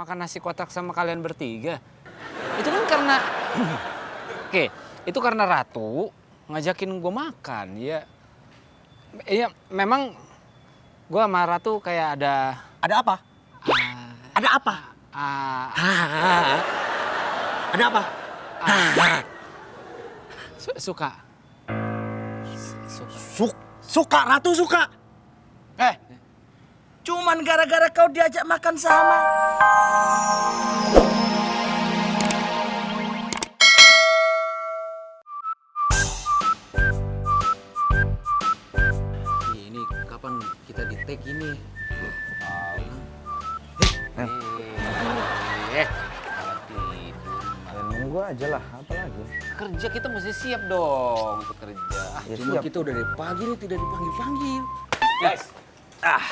makan nasi kotak sama kalian bertiga. Itu kan karena, oke, itu karena Ratu ngajakin gue makan. Ya, iya memang gue sama Ratu kayak ada. Ada apa? Ada apa? Ada apa? Suka. Suka, Ratu suka. Cuman gara-gara kau diajak makan sama. Ini kapan kita di take ini? Nunggu aja lah, apa lagi? Kerja kita mesti siap dong untuk kerja. Ya, Cuma siap. kita udah dari pagi nih tidak dipanggil-panggil. Guys,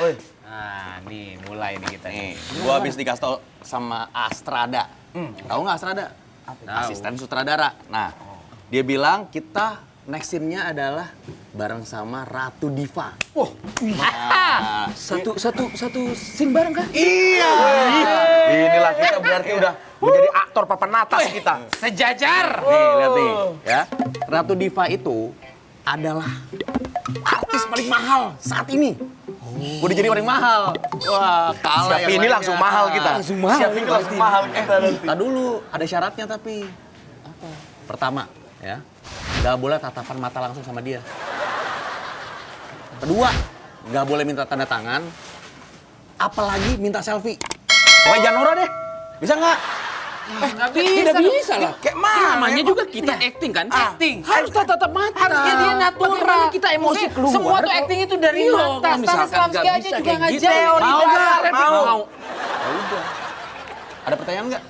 Oi, Nah, nih mulai nih kita nih. gua habis dikasih tau sama Astrada. Tahu nggak Astrada? Asisten sutradara. Nah, dia bilang kita next scene-nya adalah bareng sama Ratu Diva. Satu scene bareng kan? iya. Inilah kita berarti udah menjadi aktor papan atas kita. Sejajar. Nih, lihat nih, ya. Ratu Diva itu adalah artis paling mahal saat ini. Udah jadi paling mahal. Wah, kalah Siap yang ini lainnya. langsung mahal kita. Langsung mahal. Siap ini langsung mahal kita nanti. Nah dulu, ada syaratnya tapi. Apa? Pertama, ya. Nggak boleh tatapan mata langsung sama dia. Kedua, nggak boleh minta tanda tangan. Apalagi minta selfie. Pokoknya jangan norak deh. Bisa nggak? Tidak bisa lah. Kayak mana? Namanya emang? juga kita acting kan? Acting. Harus tatap mata. Harusnya dia natural. Bagaimana kita emosi Maksudnya keluar? semua tuh acting itu dari mata. Stanislavski aja juga ngajar. Mau nggak? Mau. Ya udah. Ada pertanyaan nggak?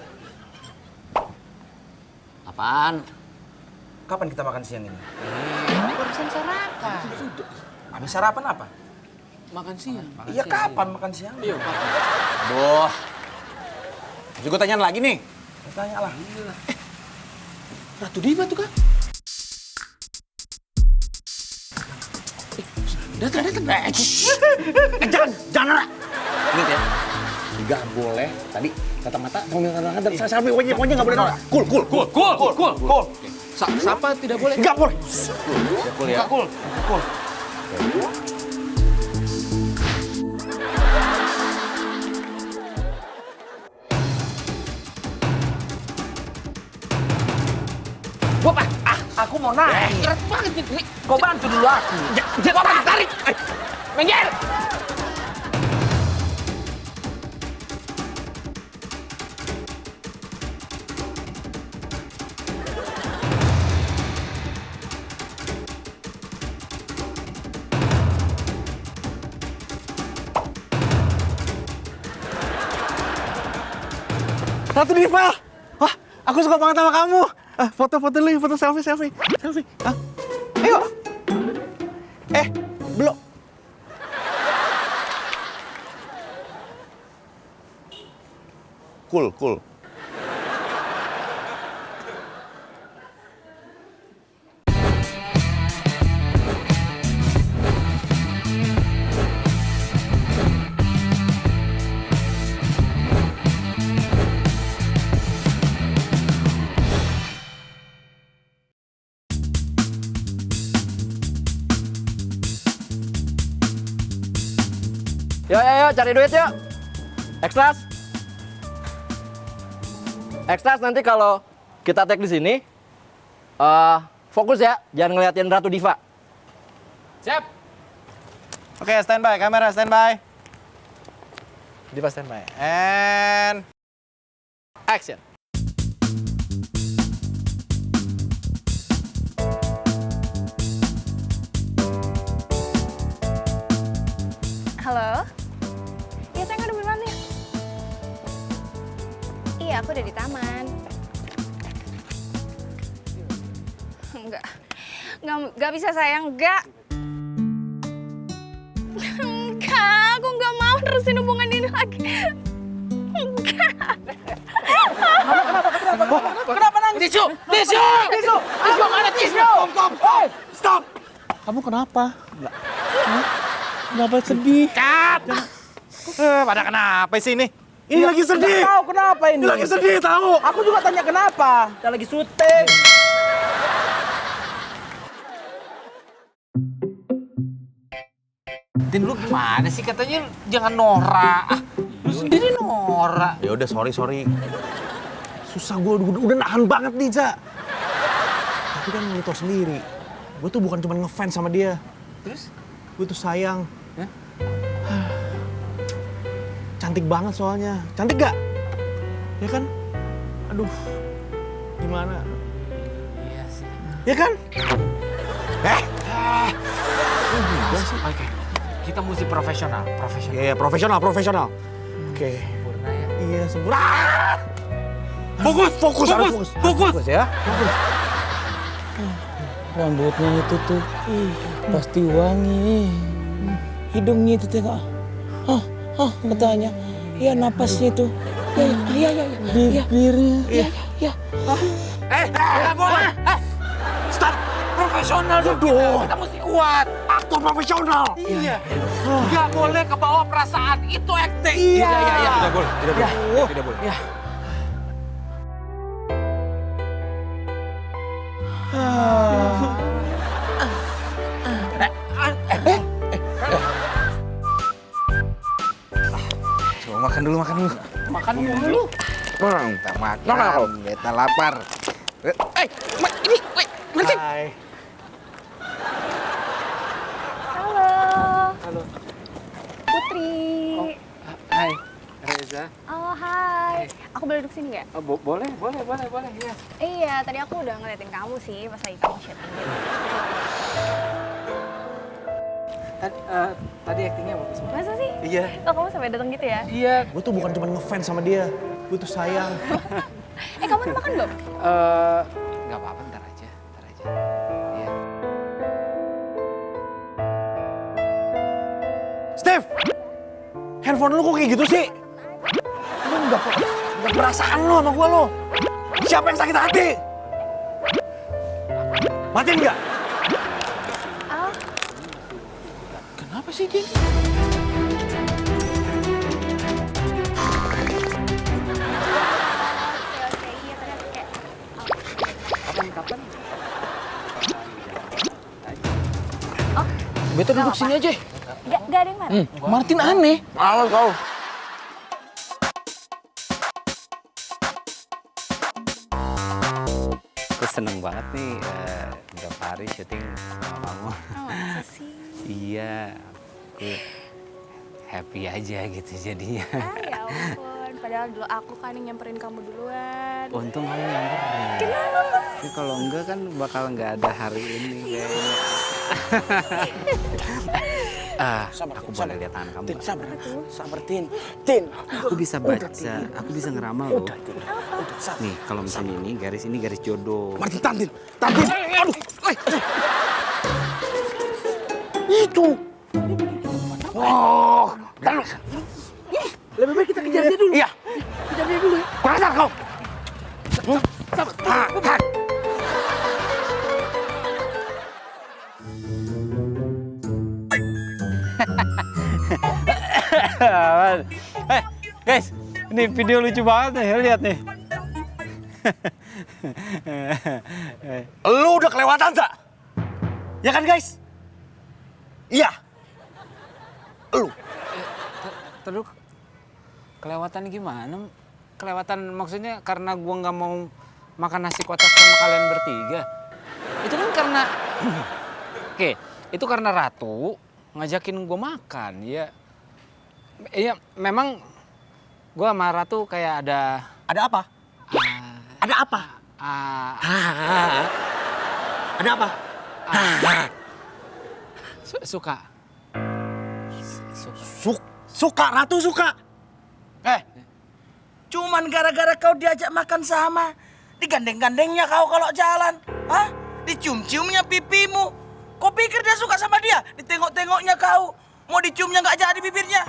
Apaan? Kapan kita makan siang ini? Barusan sarapan. Habis sarapan apa? Makan siang. Iya kapan makan siang? Iya, makan. Boh. Juga tanyaan lagi nih. Tanya lah. Ratu Diva tuh kan? Datang. Jangan norak. Ingat ya. Nggak boleh tadi tatap mata, mau minta tanda tangan, saya selfie, pokoknya nggak boleh norak. Cool. Cool. Siapa tidak boleh? Enggak boleh. Cool ya. Cool. Aku mau naik. Berat banget nih. Kau bantu dulu aku. Jangan tarik. Minggir. Ratu Diva. Wah, aku suka banget sama kamu. Foto-foto dulu, foto selfie. Ayo. Belum. Cool. Yuk, cari duit yuk. Ekstras. Ekstras nanti kalau kita tag di sini, fokus ya, jangan ngeliatin Ratu Diva. Siap. Oke, standby. Kamera standby. Diva standby. And action. Halo? Iya, saya udah beneran nih. Iya, aku udah di taman. Enggak bisa sayang, enggak. Enggak, aku enggak mau terusin hubungan ini lagi. Enggak. Kenapa nangis? Tisu mana tisu? Stop. Kamu kenapa? Kenapa sedih? Cut. Pada kenapa sih ini? Ini lagi sedih. Tahu kenapa ini? Lagi sedih tahu. Aku juga tanya kenapa. Kita lagi syuting. Tin, lu gimana sih? Katanya jangan norak. Lu sendiri norak. Ya udah sorry. Susah gue udah nahan banget nih, Ca. Tapi kan lu tau sendiri. Gue tuh bukan cuma ngefans sama dia. Terus? Gue tuh sayang. Hah? Cantik banget soalnya. Cantik gak? Ya kan? Aduh. Gimana? Iya sih. Ya kan? Oke. Kita mesti profesional. Iya, profesional. Oke. Sempurna ya. Iya, sempurna. Fokus ya. Rambutnya itu tuh pasti wangi. Hidungnya itu tengok. Katanya. Ya napasnya itu. Iya. Bibirnya. Ya. Boleh. Stop. Profesional dong. Kita mesti kuat. Aktor profesional. Iya. Nggak boleh kebawa perasaan. Itu acting. Iya. Tidak boleh. Tidak boleh. Ya. Coba makan dulu. Makan dulu. Kita makan. Beta lapar. Nanti. Hai. Halo. Putri. Hai, Reza. Oh, hai. Aku boleh duduk sini nggak? Oh, boleh, ya. Iya, tadi aku udah ngeliatin kamu sih pas lagi kamu chatting gitu. Tadi aktingnya bagus banget. Masa sih? Iya. Oh, kamu sampai datang gitu ya? Iya. Gue tuh bukan cuma ngefans sama dia. Gue tuh sayang. Kamu udah makan belum? Nggak apa-apa, ntar aja. Iya. Steve! Handphone lu kok kayak gitu sih? Lu nggak perasaan lu sama gue lo. Siapa yang sakit hati? Matiin nggak? Kenapa sih dia? Oke, iya tadi aku kayak... Kapan? Beta duduk sini aja. Gak ada yang marah? Martin aneh. Males kau. Aku seneng banget nih beberapa hari syuting sama kamu. Oh, masa sih? Iya, aku happy aja gitu jadinya. Ya ampun, padahal dulu aku kan yang nyamperin kamu duluan. Untung kamu nyamperin. Kenapa? Tapi kalau enggak kan bakal nggak ada hari ini kayaknya. Aku boleh lihat tangan kamu nggak? Sabar, Tin. Aku bisa baca, aku bisa ngeramal loh. Nih, kalau misalnya ini garis jodoh. Martin, Tantin. Aduh. Itu. Oh. Lebih baik kita kejar dia dulu. Iya. Kejar dia dulu. Kurang ajar kau. Sabar. Guys, ini video lucu banget nih, lihat nih. Lu udah kelewatan, Sa? Ya kan, guys? Iya. Lu. Terus kelewatan gimana? Kelewatan maksudnya karena gua nggak mau makan nasi kotak sama kalian bertiga. Itu kan karena Oke, itu karena Ratu ngajakin gua makan, ya. Iya, memang gua sama Ratu kayak ada Ada apa? Ada apa? Ada apa? Suka. Suka, Ratu suka. Cuman gara-gara kau diajak makan sama, digandeng-gandengnya kau kalau jalan, dicium-ciumnya pipimu. Kau pikir dia suka sama dia? Ditengok-tengoknya kau, mau diciumnya nggak jadi bibirnya.